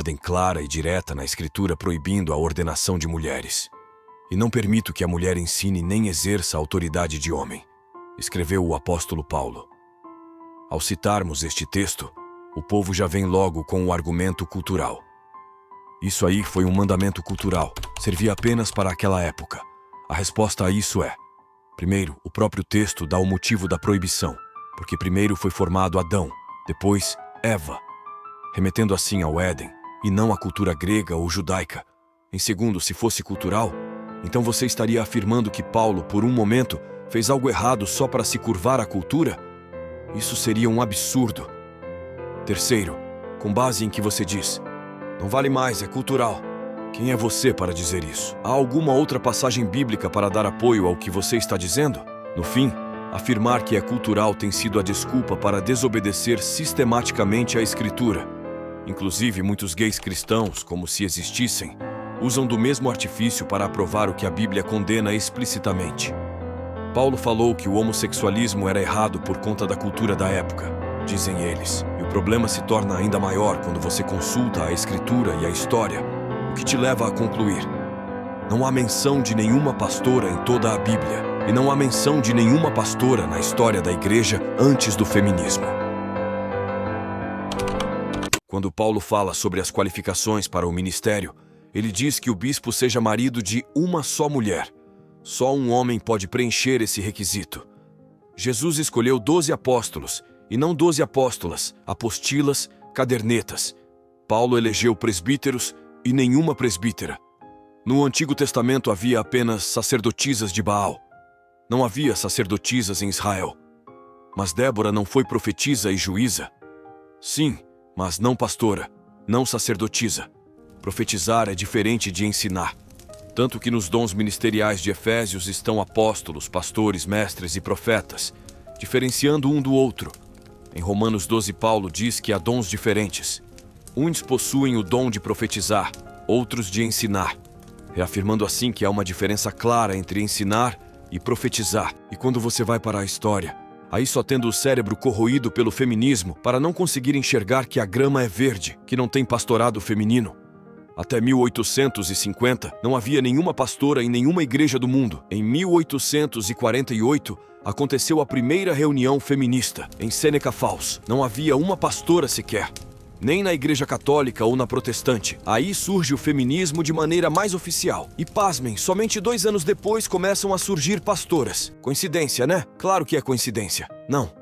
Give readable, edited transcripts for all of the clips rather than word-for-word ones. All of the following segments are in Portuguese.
ordem clara e direta na Escritura proibindo a ordenação de mulheres. E não permito que a mulher ensine nem exerça a autoridade de homem, escreveu o apóstolo Paulo. Ao citarmos este texto, o povo já vem logo com o argumento cultural. Isso aí foi um mandamento cultural, servia apenas para aquela época. A resposta a isso é: primeiro, o próprio texto dá o motivo da proibição, porque primeiro foi formado Adão, depois Eva, remetendo assim ao Éden, e não à cultura grega ou judaica. Em segundo, se fosse cultural, então você estaria afirmando que Paulo, por um momento, fez algo errado só para se curvar à cultura? Isso seria um absurdo. Terceiro, com base em que você diz, não vale mais, é cultural. Quem é você para dizer isso? Há alguma outra passagem bíblica para dar apoio ao que você está dizendo? No fim, afirmar que é cultural tem sido a desculpa para desobedecer sistematicamente à Escritura. Inclusive, muitos gays cristãos, como se existissem, usam do mesmo artifício para aprovar o que a Bíblia condena explicitamente. Paulo falou que o homossexualismo era errado por conta da cultura da época, dizem eles. E o problema se torna ainda maior quando você consulta a Escritura e a história, o que te leva a concluir: não há menção de nenhuma pastora em toda a Bíblia, e não há menção de nenhuma pastora na história da igreja antes do feminismo. Quando Paulo fala sobre as qualificações para o ministério, ele diz que o bispo seja marido de uma só mulher. Só um homem pode preencher esse requisito. Jesus escolheu 12 apóstolos, e não 12 apóstolas, apostilas, cadernetas. Paulo elegeu presbíteros e nenhuma presbítera. No Antigo Testamento havia apenas sacerdotisas de Baal. Não havia sacerdotisas em Israel. Mas Débora não foi profetisa e juíza? Sim, mas não pastora, não sacerdotisa. Profetizar é diferente de ensinar. Tanto que nos dons ministeriais de Efésios estão apóstolos, pastores, mestres e profetas, diferenciando um do outro. Em Romanos 12, Paulo diz que há dons diferentes. Uns possuem o dom de profetizar, outros de ensinar, reafirmando assim que há uma diferença clara entre ensinar e profetizar. E quando você vai para a história, aí só tendo o cérebro corroído pelo feminismo para não conseguir enxergar que a grama é verde, que não tem pastorado feminino. Até 1850, não havia nenhuma pastora em nenhuma igreja do mundo. Em 1848, aconteceu a primeira reunião feminista, em Seneca Falls. Não havia uma pastora sequer, nem na igreja católica ou na protestante. Aí surge o feminismo de maneira mais oficial. E pasmem, somente 2 anos depois começam a surgir pastoras. Coincidência, né? Claro que é coincidência. Não.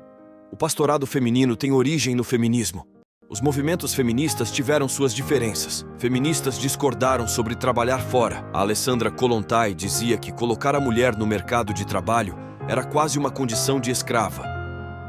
O pastorado feminino tem origem no feminismo. Os movimentos feministas tiveram suas diferenças. Feministas discordaram sobre trabalhar fora. A Alessandra Kollontai dizia que colocar a mulher no mercado de trabalho era quase uma condição de escrava.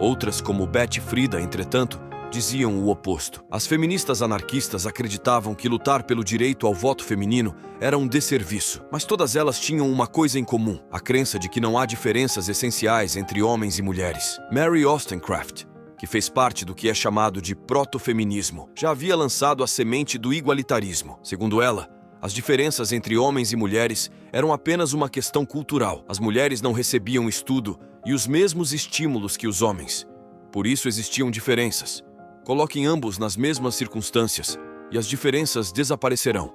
Outras, como Betty Friedan, entretanto, diziam o oposto. As feministas anarquistas acreditavam que lutar pelo direito ao voto feminino era um desserviço. Mas todas elas tinham uma coisa em comum: a crença de que não há diferenças essenciais entre homens e mulheres. Mary Wollstonecraft, que fez parte do que é chamado de proto-feminismo, já havia lançado a semente do igualitarismo. Segundo ela, as diferenças entre homens e mulheres eram apenas uma questão cultural. As mulheres não recebiam estudo e os mesmos estímulos que os homens. Por isso existiam diferenças. Coloquem ambos nas mesmas circunstâncias e as diferenças desaparecerão.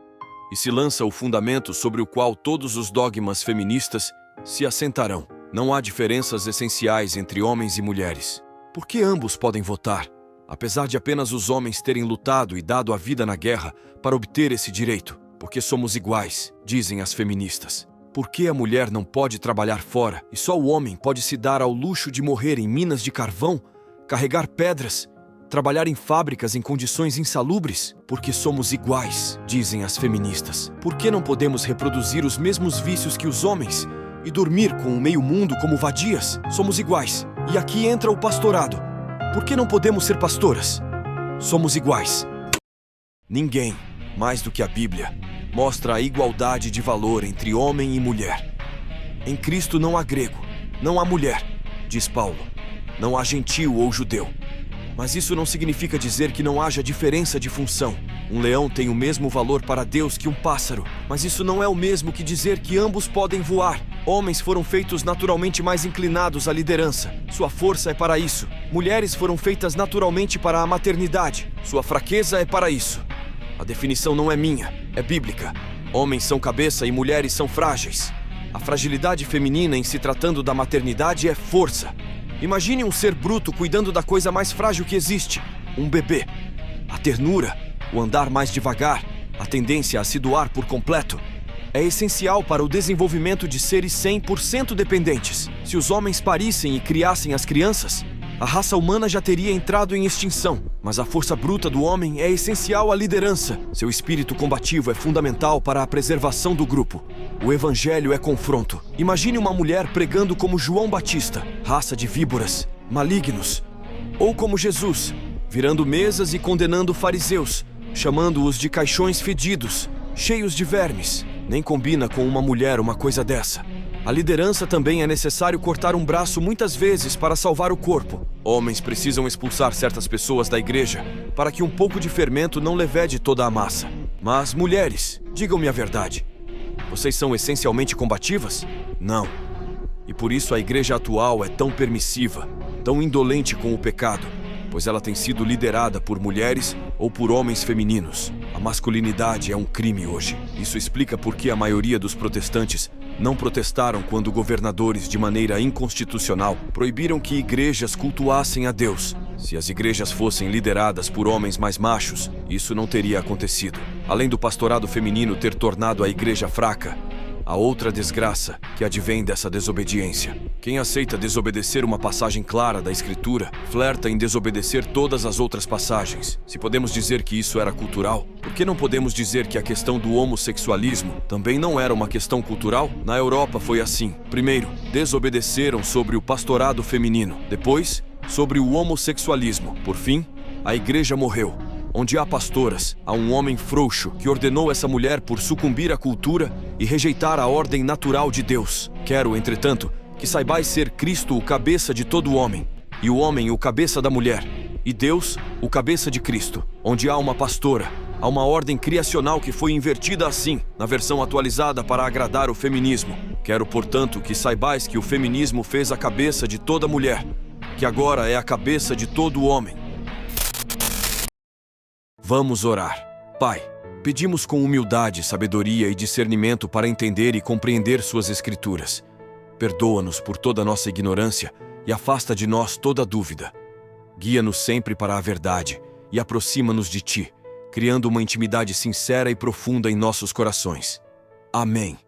E se lança o fundamento sobre o qual todos os dogmas feministas se assentarão. Não há diferenças essenciais entre homens e mulheres. Por que ambos podem votar, apesar de apenas os homens terem lutado e dado a vida na guerra para obter esse direito? Porque somos iguais, dizem as feministas. Por que a mulher não pode trabalhar fora e só o homem pode se dar ao luxo de morrer em minas de carvão, carregar pedras, trabalhar em fábricas em condições insalubres? Porque somos iguais, dizem as feministas. Por que não podemos reproduzir os mesmos vícios que os homens e dormir com o meio mundo como vadias? Somos iguais. E aqui entra o pastorado. Por que não podemos ser pastoras? Somos iguais. Ninguém, mais do que a Bíblia, mostra a igualdade de valor entre homem e mulher. Em Cristo não há grego, não há mulher, diz Paulo. Não há gentio ou judeu. Mas isso não significa dizer que não haja diferença de função. Um leão tem o mesmo valor para Deus que um pássaro, mas isso não é o mesmo que dizer que ambos podem voar. Homens foram feitos naturalmente mais inclinados à liderança. Sua força é para isso. Mulheres foram feitas naturalmente para a maternidade. Sua fraqueza é para isso. A definição não é minha, é bíblica. Homens são cabeça e mulheres são frágeis. A fragilidade feminina em se tratando da maternidade é força. Imagine um ser bruto cuidando da coisa mais frágil que existe, um bebê. A ternura, o andar mais devagar, a tendência a se doar por completo, é essencial para o desenvolvimento de seres 100% dependentes. Se os homens parissem e criassem as crianças, a raça humana já teria entrado em extinção. Mas a força bruta do homem é essencial à liderança. Seu espírito combativo é fundamental para a preservação do grupo. O evangelho é confronto. Imagine uma mulher pregando como João Batista, raça de víboras, malignos. Ou como Jesus, virando mesas e condenando fariseus, chamando-os de caixões fedidos, cheios de vermes. Nem combina com uma mulher uma coisa dessa. A liderança também é necessário cortar um braço muitas vezes para salvar o corpo. Homens precisam expulsar certas pessoas da igreja para que um pouco de fermento não levede toda a massa. Mas, mulheres, digam-me a verdade. Vocês são essencialmente combativas? Não. E por isso a igreja atual é tão permissiva, tão indolente com o pecado, pois ela tem sido liderada por mulheres ou por homens femininos. A masculinidade é um crime hoje. Isso explica por que a maioria dos protestantes não protestaram quando governadores, de maneira inconstitucional, proibiram que igrejas cultuassem a Deus. Se as igrejas fossem lideradas por homens mais machos, isso não teria acontecido. Além do pastorado feminino ter tornado a igreja fraca, há outra desgraça que advém dessa desobediência. Quem aceita desobedecer uma passagem clara da Escritura, flerta em desobedecer todas as outras passagens. Se podemos dizer que isso era cultural, por que não podemos dizer que a questão do homossexualismo também não era uma questão cultural? Na Europa foi assim. Primeiro, desobedeceram sobre o pastorado feminino. Depois, sobre o homossexualismo. Por fim, a igreja morreu. Onde há pastoras, há um homem frouxo que ordenou essa mulher por sucumbir à cultura e rejeitar a ordem natural de Deus. Quero, entretanto, que saibais ser Cristo o cabeça de todo homem, e o homem o cabeça da mulher, e Deus o cabeça de Cristo. Onde há uma pastora, há uma ordem criacional que foi invertida assim, na versão atualizada para agradar o feminismo. Quero, portanto, que saibais que o feminismo fez a cabeça de toda mulher, que agora é a cabeça de todo homem. Vamos orar. Pai, pedimos com humildade, sabedoria e discernimento para entender e compreender suas escrituras. Perdoa-nos por toda a nossa ignorância e afasta de nós toda dúvida. Guia-nos sempre para a verdade e aproxima-nos de Ti, criando uma intimidade sincera e profunda em nossos corações. Amém.